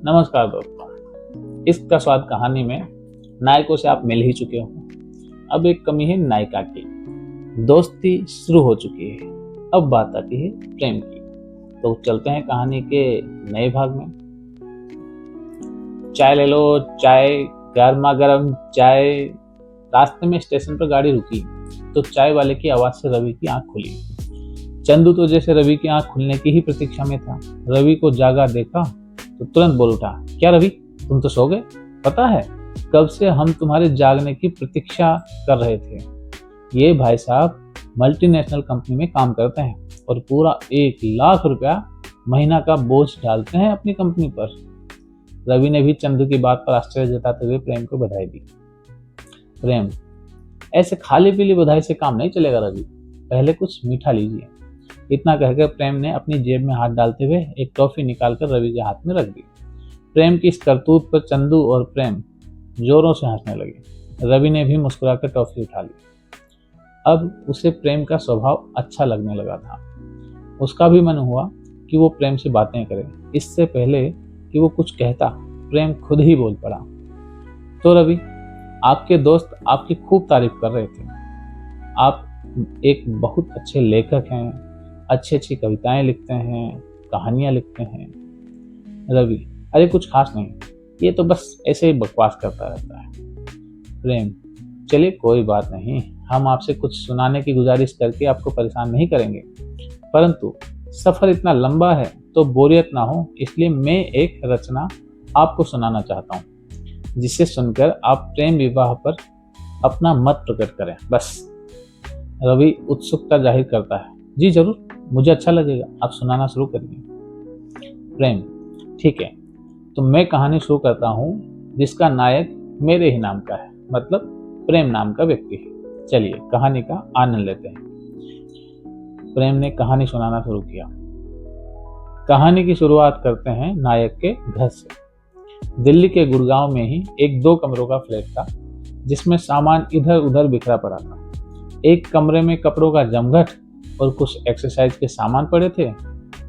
नमस्कार दोस्तों, इसका स्वाद कहानी में नायकों से आप मिल ही चुके हो। अब एक कमी है नायिका की। दोस्ती शुरू हो चुकी है, अब बात आती है प्रेम की। तो चलते हैं कहानी के नए भाग में। चाय ले लो, चाय, गर्मा गर्म चाय। रास्ते में स्टेशन पर गाड़ी रुकी तो चाय वाले की आवाज से रवि की आंख खुली। चंदू तो जैसे रवि की आंख खुलने की ही प्रतीक्षा में था। रवि को जागा देखा तो तुरंत बोल उठा, क्या रवि, तुम तो सो गए? पता है कब से हम तुम्हारे जागने की प्रतीक्षा कर रहे थे। ये भाई साहब मल्टीनेशनल कंपनी में काम करते हैं और पूरा 1,00,000 रुपया महीना का बोझ डालते हैं अपनी कंपनी पर। रवि ने भी चंदू की बात पर आश्चर्य जताते हुए प्रेम को बधाई दी। प्रेम, ऐसे खाली पीली बधाई से काम नहीं चलेगा रवि, पहले कुछ मीठा लीजिए। इतना कहकर प्रेम ने अपनी जेब में हाथ डालते हुए एक टॉफी निकालकर रवि के हाथ में रख दी। प्रेम की इस करतूत पर चंदू और प्रेम जोरों से हंसने लगे। रवि ने भी मुस्कुराकर टॉफी उठा ली। अब उसे प्रेम का स्वभाव अच्छा लगने लगा था। उसका भी मन हुआ कि वो प्रेम से बातें करे। इससे पहले कि वो कुछ कहता, प्रेम खुद ही बोल पड़ा। तो रवि, आपके दोस्त आपकी खूब तारीफ कर रहे थे। आप एक बहुत अच्छे लेखक हैं, अच्छी अच्छी कविताएं लिखते हैं, कहानियां लिखते हैं। रवि, अरे कुछ खास नहीं, ये तो बस ऐसे ही बकवास करता रहता है। प्रेम, चलिए कोई बात नहीं, हम आपसे कुछ सुनाने की गुजारिश करके आपको परेशान नहीं करेंगे, परंतु सफर इतना लंबा है तो बोरियत ना हो, इसलिए मैं एक रचना आपको सुनाना चाहता हूँ, जिसे सुनकर आप प्रेम विवाह पर अपना मत प्रकट करें। बस। रवि उत्सुकता जाहिर करता है, जी जरूर, मुझे अच्छा लगेगा, आप सुनाना शुरू करिए। प्रेम, ठीक है, तो मैं कहानी शुरू करता हूँ जिसका नायक मेरे ही नाम का है, मतलब प्रेम नाम का व्यक्ति है। चलिए कहानी का आनंद लेते हैं। प्रेम ने कहानी सुनाना शुरू किया। कहानी की शुरुआत करते हैं नायक के घर से। दिल्ली के गुड़गांव में ही एक 2 कमरों का फ्लैट था, जिसमें सामान इधर उधर बिखरा पड़ा था। एक कमरे में कपड़ों का जमघट और कुछ एक्सरसाइज के सामान पड़े थे,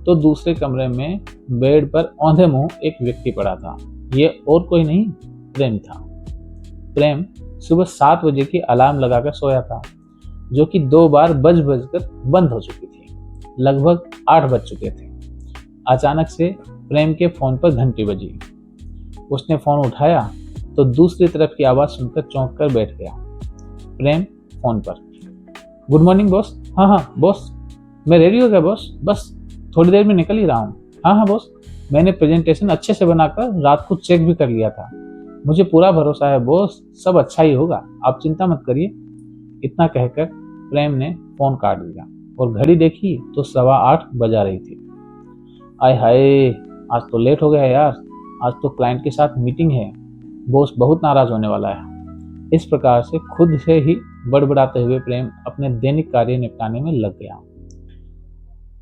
तो दूसरे कमरे में बेड पर औंधे मुंह एक व्यक्ति पड़ा था। ये और कोई नहीं, प्रेम था। प्रेम सुबह 7 बजे की अलार्म लगाकर सोया था, जो कि 2 बार बज कर बंद हो चुकी थी। लगभग 8 बज चुके थे। अचानक से प्रेम के फोन पर घंटी बजी। उसने फोन उठाया तो दूसरी तरफ की आवाज सुनकर चौंक कर बैठ गया। प्रेम फोन पर, गुड मॉर्निंग बॉस। हाँ बॉस, मैं रेडी हो गया बॉस, बस थोड़ी देर में निकल ही रहा हूँ। हाँ बॉस, मैंने प्रेजेंटेशन अच्छे से बनाकर रात को चेक भी कर लिया था। मुझे पूरा भरोसा है बॉस, सब अच्छा ही होगा, आप चिंता मत करिए। इतना कहकर प्रेम ने फोन काट दिया और घड़ी देखी तो 8:15 बजा रही थी। आय हाय, आज तो लेट हो गया यार, आज तो क्लाइंट के साथ मीटिंग है, बॉस बहुत नाराज होने वाला है। इस प्रकार से खुद से ही बड़बड़ाते हुए प्रेम अपने दैनिक कार्य निपटाने में लग गया।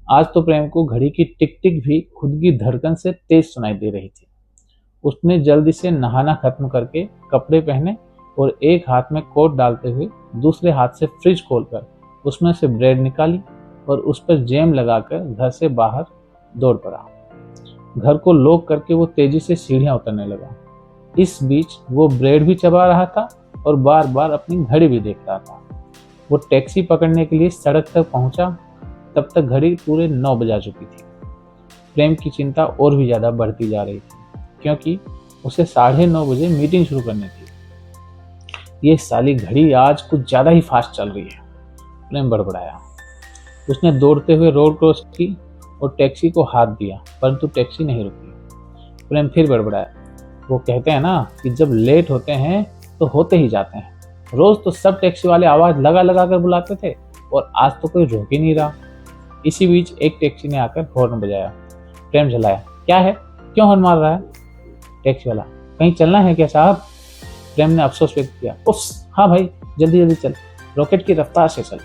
आज तो प्रेम को घड़ी की टिक टिक भी खुद की धड़कन से तेज सुनाई दे रही थी। उसने जल्दी से नहाना खत्म करके कपड़े पहने और एक हाथ में कोट डालते हुए दूसरे हाथ से फ्रिज खोलकर उसमें से ब्रेड निकाली और उस पर जैम लगाकर घर से बाहर दौड़ पड़ा। घर को लॉक करके वो तेजी से सीढ़ियां उतरने लगा। इस बीच वो ब्रेड भी चबा रहा था और बार बार अपनी घड़ी भी देख रहा था। वो टैक्सी पकड़ने के लिए सड़क तक पहुंचा, तब तक घड़ी पूरे 9 बजा चुकी थी। प्रेम की चिंता और भी ज्यादा बढ़ती जा रही थी, क्योंकि उसे 9:30 बजे मीटिंग शुरू करनी थी। ये साली घड़ी आज कुछ ज्यादा ही फास्ट चल रही है, प्रेम बड़बड़ाया। उसने दौड़ते हुए रोड क्रॉस की और टैक्सी को हाथ दिया, परंतु टैक्सी नहीं रुकी। प्रेम फिर बड़बड़ाया। वो कहते हैं ना कि जब लेट होते हैं तो होते ही जाते हैं। रोज तो सब टैक्सी वाले आवाज लगा लगा कर बुलाते थे और आज तो कोई रोक ही नहीं रहा। इसी बीच एक टैक्सी ने आकर हॉर्न बजाया। प्रेम झलाया, क्या है, क्यों हॉर्न मार रहा है? टैक्सी वाला, कहीं चलना है क्या साहब? प्रेम ने अफसोस व्यक्त किया, उफ, हाँ भाई, जल्दी जल्दी चल, रॉकेट की रफ्तार से चल।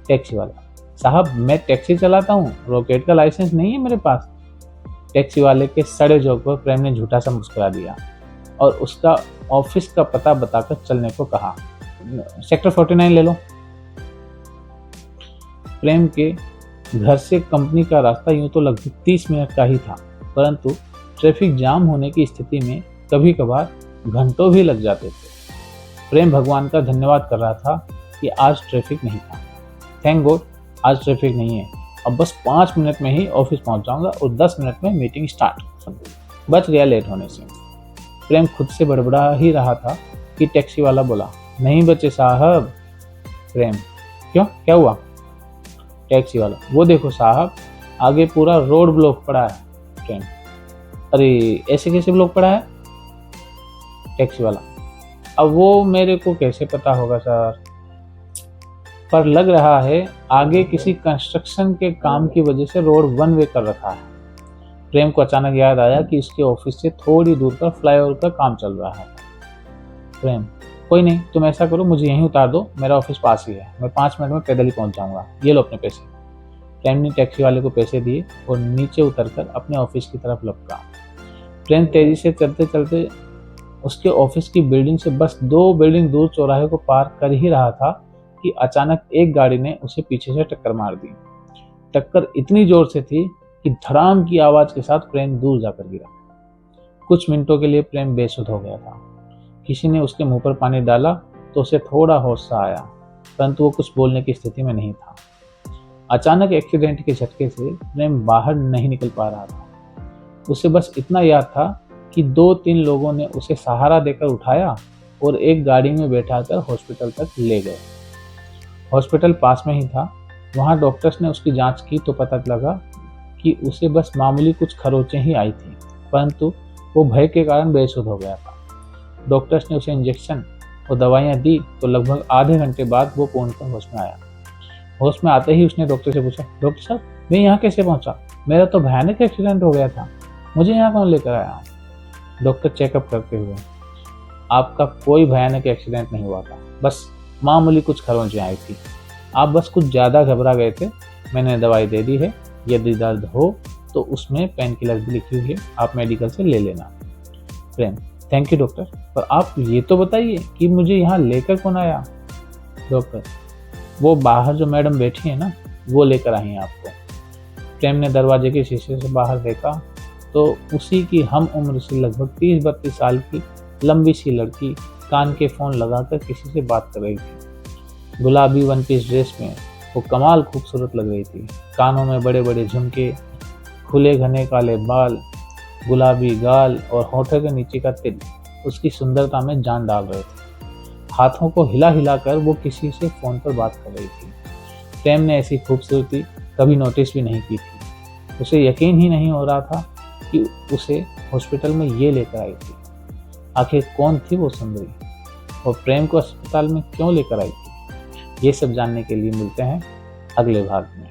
टैक्सी वाला, साहब मैं टैक्सी चलाता हूँ, रॉकेट का लाइसेंस नहीं है मेरे पास। टैक्सी वाले के सड़े जोक पर प्रेम ने झूठा सा मुस्कुरा दिया और उसका ऑफिस का पता बताकर चलने को कहा। सेक्टर 49 ले लो। प्रेम के घर से कंपनी का रास्ता यूं तो लगभग 30 मिनट का ही था, परंतु ट्रैफिक जाम होने की स्थिति में कभी कभार घंटों भी लग जाते थे। प्रेम भगवान का धन्यवाद कर रहा था कि आज ट्रैफिक नहीं था। थैंक गॉड आज ट्रैफिक नहीं है, अब बस 5 मिनट में ही ऑफिस पहुंच जाऊंगा और 10 मिनट में मीटिंग स्टार्ट। बच गया लेट होने से। प्रेम खुद से बड़बड़ा ही रहा था कि टैक्सी वाला बोला, नहीं बचे साहब। प्रेम, क्यों, क्या हुआ? टैक्सी वाला, वो देखो साहब, आगे पूरा रोड ब्लॉक पड़ा है। प्रेम, अरे ऐसे कैसे ब्लॉक पड़ा है? टैक्सी वाला, अब वो मेरे को कैसे पता होगा सर, पर लग रहा है आगे किसी कंस्ट्रक्शन के काम की वजह से रोड 1 वे कर रखा है। प्रेम को अचानक याद आया कि इसके ऑफिस से थोड़ी दूर पर फ्लाईओवर का काम चल रहा है। प्रेम, कोई नहीं, तुम ऐसा करो, मुझे यहीं उतार दो, मेरा ऑफिस पास ही है, मैं 5 मिनट में पैदल ही पहुंच जाऊंगा, ये लो अपने पैसे। प्रेम ने टैक्सी वाले को पैसे दिए और नीचे उतरकर अपने ऑफिस की तरफ लपका। प्रेम तेजी से चलते चलते उसके ऑफिस की बिल्डिंग से बस 2 बिल्डिंग दूर चौराहे को पार कर ही रहा था कि अचानक एक गाड़ी ने उसे पीछे से टक्कर मार दी। टक्कर इतनी जोर से थी कि धड़ाम की आवाज के साथ प्रेम दूर जाकर गिरा। कुछ मिनटों के लिए प्रेम बेसुध हो गया था। किसी ने उसके मुंह पर पानी डाला तो उसे थोड़ा होश सा आया, परंतु वो कुछ बोलने की स्थिति में नहीं था। अचानक एक्सीडेंट के झटके से प्रेम बाहर नहीं निकल पा रहा था। उसे बस इतना याद था कि 2-3 लोगों ने उसे सहारा देकर उठाया और एक गाड़ी में बैठाकर हॉस्पिटल तक ले गए। हॉस्पिटल पास में ही था। वहाँ डॉक्टर्स ने उसकी जांच की तो पता लगा कि उसे बस मामूली कुछ खरोंचें ही आई थी, परंतु वो भय के कारण बेसुध हो गया था। डॉक्टर्स ने उसे इंजेक्शन और दवाइयाँ दी तो लगभग आधे घंटे बाद वो पूर्णतः होश में आया। होश में आते ही उसने डॉक्टर से पूछा, डॉक्टर साहब मैं यहाँ कैसे पहुँचा? मेरा तो भयानक एक्सीडेंट हो गया था, मुझे यहाँ कौन लेकर आया? डॉक्टर चेकअप करते हुए, आपका कोई भयानक एक्सीडेंट नहीं हुआ था, बस मामूली कुछ खरोंचें आई थी, आप बस कुछ ज़्यादा घबरा गए थे। मैंने दवाई दे दी है, यदि दर्द हो तो उसमें पेन किलर भी लिखी हुई है, आप मेडिकल से ले लेना। प्रेम, थैंक यू डॉक्टर, पर आप ये तो बताइए कि मुझे यहाँ लेकर कौन आया? डॉक्टर, वो बाहर जो मैडम बैठी है ना, वो लेकर आई हैं आपको। प्रेम ने दरवाजे के शीशे से बाहर देखा तो उसी की हम उम्र से लगभग 30-32 साल की लंबी सी लड़की कान के फ़ोन लगाकर किसी से बात कर रही थी। गुलाबी 1 पीस ड्रेस में वो कमाल खूबसूरत लग रही थी। कानों में बड़े बड़े झुमके, खुले घने काले बाल, गुलाबी गाल और होठों के नीचे का तिल उसकी सुंदरता में जान डाल रहे थे। हाथों को हिला हिला कर वो किसी से फ़ोन पर बात कर रही थी। प्रेम ने ऐसी खूबसूरती कभी नोटिस भी नहीं की थी। उसे यकीन ही नहीं हो रहा था कि उसे हॉस्पिटल में ये लेकर आई थी। आखिर कौन थी वो सुंदरी और प्रेम को अस्पताल में क्यों लेकर आई थी? ये सब जानने के लिए मिलते हैं अगले भाग में।